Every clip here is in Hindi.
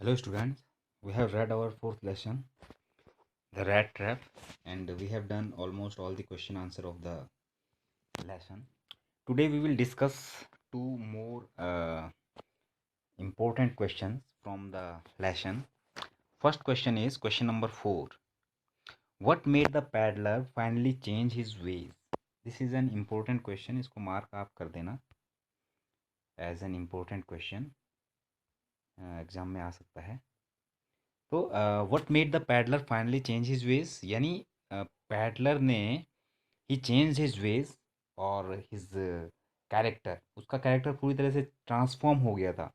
Hello students, we have read our fourth lesson, the rat trap, and we have done almost all the question answer of the lesson. Today we will discuss two more important questions from the lesson. First question is question number 4. What made the paddler finally change his ways? This is an important question, इसको mark आप कर देना as an important question. Exam में आ सकता है. तो what made the peddler finally change his veg, यानी पैडलर ने ही चेंज हिज वेज और हिज कैरेक्टर, उसका कैरेक्टर पूरी तरह से ट्रांसफॉर्म हो गया था.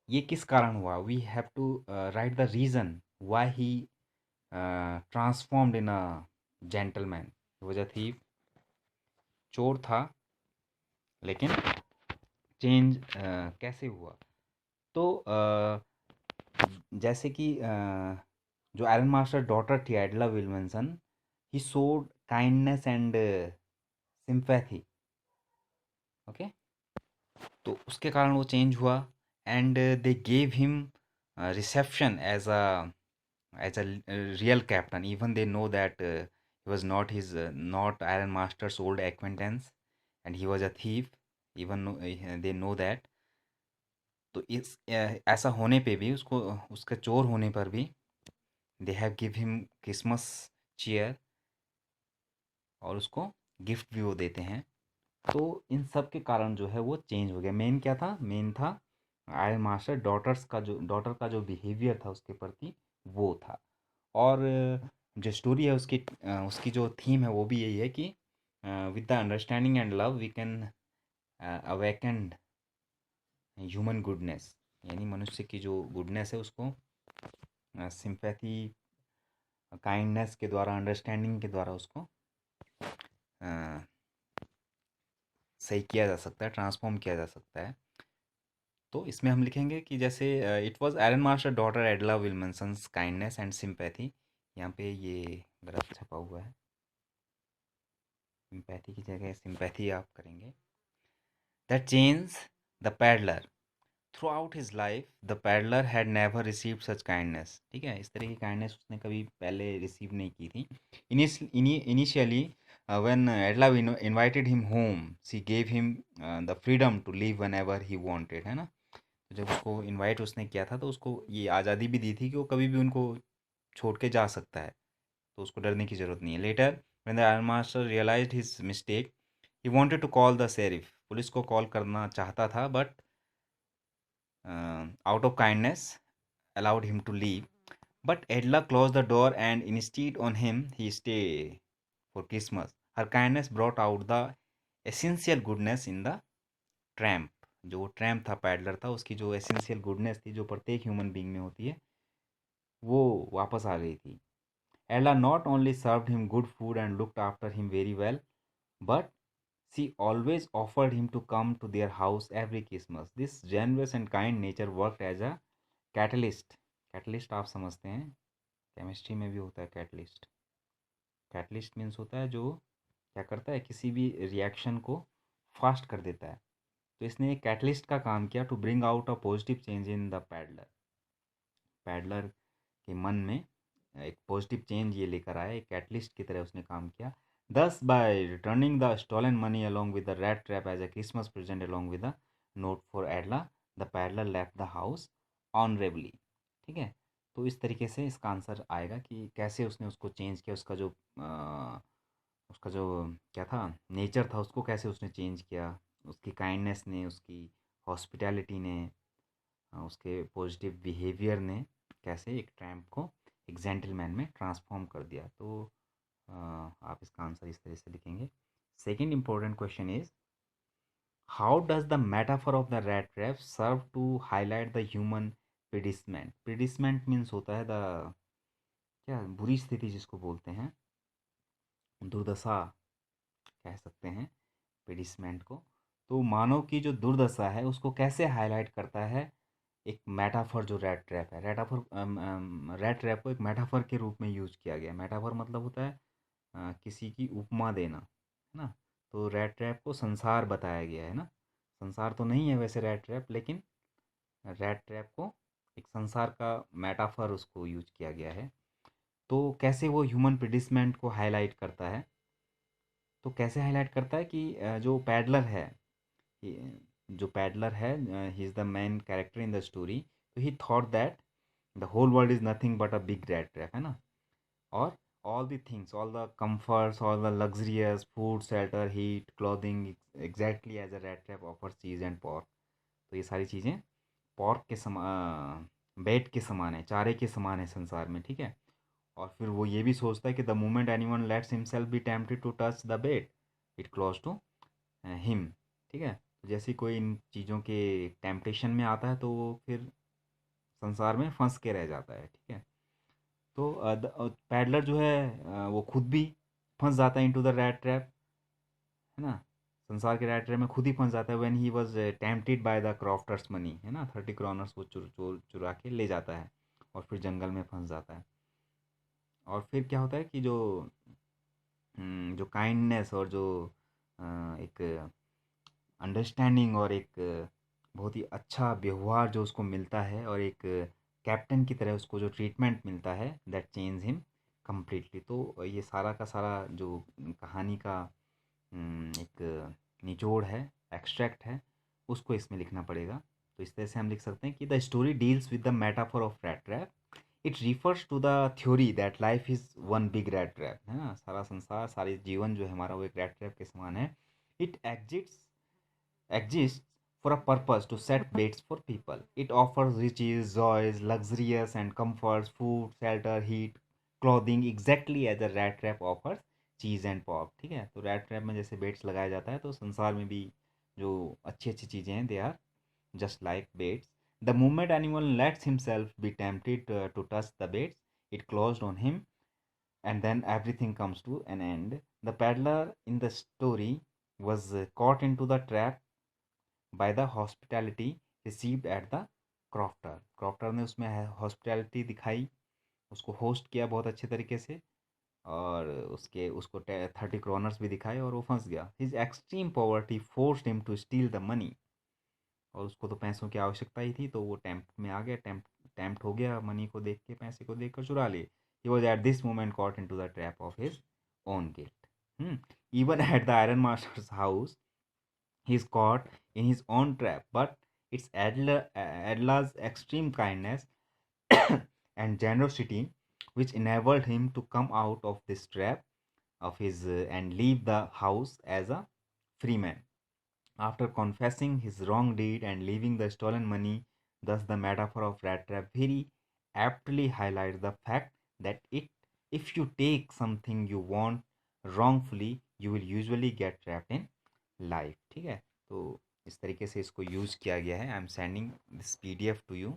ये किस कारण हुआ? We have to write the reason why he transformed in a gentleman. वजह थी चोर था, लेकिन चेंज कैसे हुआ? तो जैसे कि जो एलन मास्टर डॉटर थी Edla Willmansson, he showed kindness and sympathy. Okay, तो उसके कारण वो चेंज हुआ. And they gave him reception as a real captain, even they know that he was not his not iron master's old acquaintance and he was a thief. Even they know that. तो इस ऐसा होने पे भी, उसको उसका चोर होने पर भी, they have give him Christmas cheer और उसको गिफ्ट भी वो देते हैं. तो इन सब के कारण जो है वो चेंज हो गया. मेन क्या था? मेन था आयरन मास्टर डॉटर का जो बिहेवियर था उसके प्रति, वो था. और जो स्टोरी है उसकी जो थीम है वो भी यही है कि with the understanding and love we can awaken human goodness, यानी मनुष्य की जो गुडनेस है उसको सिंपैथी, काइंडनेस के द्वारा, अंडरस्टैंडिंग के द्वारा उसको सही किया जा सकता है, ट्रांसफॉर्म किया जा सकता है. तो इसमें हम लिखेंगे कि जैसे it was iron master daughter Edla Willmansson's kindness and sympathy. यहाँ पे ये गलत छपा हुआ है, सिंपैथी की जगह सिंपैथी आप करेंगे. That change the peddler through out his life. The peddler had never received such kindness. ठीक है, इस तरह की काइंडनेस उसने कभी पहले रिसीव नहीं की थी. Initially when Adela invited him home, she gave him the freedom to leave whenever he wanted, है ना. तो जब उसको इनवाइट उसने किया था तो उसको ये आज़ादी भी दी थी कि वो कभी भी उनको छोड़ के जा सकता है, तो उसको डरने की ज़रूरत नहीं है. Later when the iron master realised his mistake, he wanted to call the sheriff. Police को कॉल करना चाहता था, but out of kindness allowed him to leave. But Edla closed the door and insisted on him he stay for Christmas. Her kindness brought out the essential goodness in the tramp. जो ट्रैम्प था, पैडलर था, उसकी जो एसेंशियल गुडनेस थी जो प्रत्येक ह्यूमन बीइंग में होती है, वो वापस आ गई थी. एला not only served him good food and looked after him very well, but she always offered him to come to their house every Christmas. This generous and kind nature worked as a catalyst. Catalyst आप समझते हैं, केमिस्ट्री में भी होता है कैटलिस्ट. कैटलिस्ट मीन्स होता है जो क्या करता है, किसी भी रिएक्शन को फास्ट कर देता है. तो इसने एक कैटलिस्ट का काम किया to bring out a positive change in the peddler. Peddler के मन में एक पॉजिटिव चेंज ये लेकर आया, एक कैटलिस्ट की तरह उसने काम किया. Thus by returning the stolen money along with the red trap as a Christmas present along with the note for Edla, the peddler left the house honourably. ठीक है, तो इस तरीके से इसका आंसर आएगा कि कैसे उसने उसको चेंज किया, उसका जो क्या था, नेचर था, उसको कैसे उसने चेंज किया. उसकी काइंडनेस ने, उसकी हॉस्पिटैलिटी ने, उसके पॉजिटिव बिहेवियर ने कैसे एक ट्रैम्प को एक जेंटलमैन में ट्रांसफॉर्म कर दिया. तो आप इसका आंसर इस तरह से लिखेंगे. Second important question is, how does the metaphor of the rat trap serve to highlight the human predicament. Predicament means होता है द, क्या, बुरी स्थिति जिसको बोलते हैं, दुर्दशा कह सकते हैं प्रिडिसमेंट को. तो मानव की जो दुर्दशा है उसको कैसे हाईलाइट करता है एक मेटाफर जो रेड ट्रैप है. रेड ट्रैप को एक मेटाफर के रूप में यूज किया गया. मेटाफर मतलब होता है किसी की उपमा देना, है ना. तो रेड ट्रैप को संसार बताया गया है ना. संसार तो नहीं है वैसे रेड ट्रैप, लेकिन रेड ट्रैप को एक संसार का मेटाफर उसको यूज किया गया है। तो कैसे वो ह्यूमन प्रिडिसमेंट को हाईलाइट करता है, तो कैसे हाईलाइट करता है कि जो पैडलर है, जो पैडलर है, he is the main character in the story. तो he thought that the whole world is nothing but a big rat trap, है ना। और all the things, all the comforts, all the luxurious food, shelter, heat, clothing, exactly as a rat trap offers cheese and pork। तो ये सारी चीज़ें पॉर्क के बेट के समान है, चारे के समान है संसार में, ठीक है। और फिर वो ये भी सोचता है कि the moment anyone lets himself be tempted to touch the bait, it close to him, ठीक है। तो जैसे कोई इन चीज़ों के टेम्पटेशन में आता है तो वो फिर संसार में फंस के रह जाता है, ठीक है। तो पैडलर जो है वो खुद भी फंस जाता है इनटू द रैट ट्रैप, है ना। संसार के रैट ट्रैप में खुद ही फंस जाता है when he was tempted by the crofter's money, है ना। 30 क्रॉनर्स वो चुरा के ले जाता है और फिर जंगल में फंस जाता है। और फिर क्या होता है कि जो काइंडनेस और जो एक अंडरस्टैंडिंग और एक बहुत ही अच्छा व्यवहार जो उसको मिलता है, और एक कैप्टन की तरह उसको जो ट्रीटमेंट मिलता है, दैट चेंज हिम कम्प्लीटली। तो ये सारा का सारा जो कहानी का एक निचोड़ है, एक्सट्रैक्ट है, उसको इसमें लिखना पड़ेगा। तो इस तरह से हम लिख सकते हैं कि the story deals with the metaphor of rat trap. It refers to the theory that life is one big rat trap, है ना। सारा संसार, सारी जीवन जो है हमारा, वो एक रैट ट्रैप के समान है। It exists for a purpose to set baits for people. It offers riches, joys, luxurious and comforts, food, shelter, heat, clothing, exactly as a rat trap offers cheese and pork, ठीक है। तो रैट ट्रैप में जैसे बेट्स लगाया जाता है, तो संसार में भी जो अच्छी अच्छी चीज़ें हैं, they are just like baits. The moment anyone lets himself be tempted to touch the baits, it closed on him, and then everything comes to an end. The paddler in the story was caught into the trap by the hospitality received at the crofter. Crofter ने उसमें हॉस्पिटैलिटी दिखाई, उसको होस्ट किया बहुत अच्छे तरीके से, और उसको 30 क्रॉनर्स भी दिखाए, और वो फंस गया। His extreme poverty forced him to steal the money. और उसको तो पैसों की आवश्यकता ही थी, तो वो टेम्प्ट में आ गया, टेम्प्ट हो गया, मनी को देख के, पैसे को देख कर चुरा लिए। He was at this moment caught into the trap of his own guilt. Even at the iron master's house he is caught in his own trap, but it's Adla's extreme kindness and generosity which enabled him to come out of this trap of his and leave the house as a free man. After confessing his wrong deed and leaving the stolen money, thus the metaphor of rat trap very aptly highlights the fact that if you take something you want wrongfully, you will usually get trapped in life, ठीक है। तो इस तरीके से इसको यूज़ किया गया है। I am sending this PDF to you.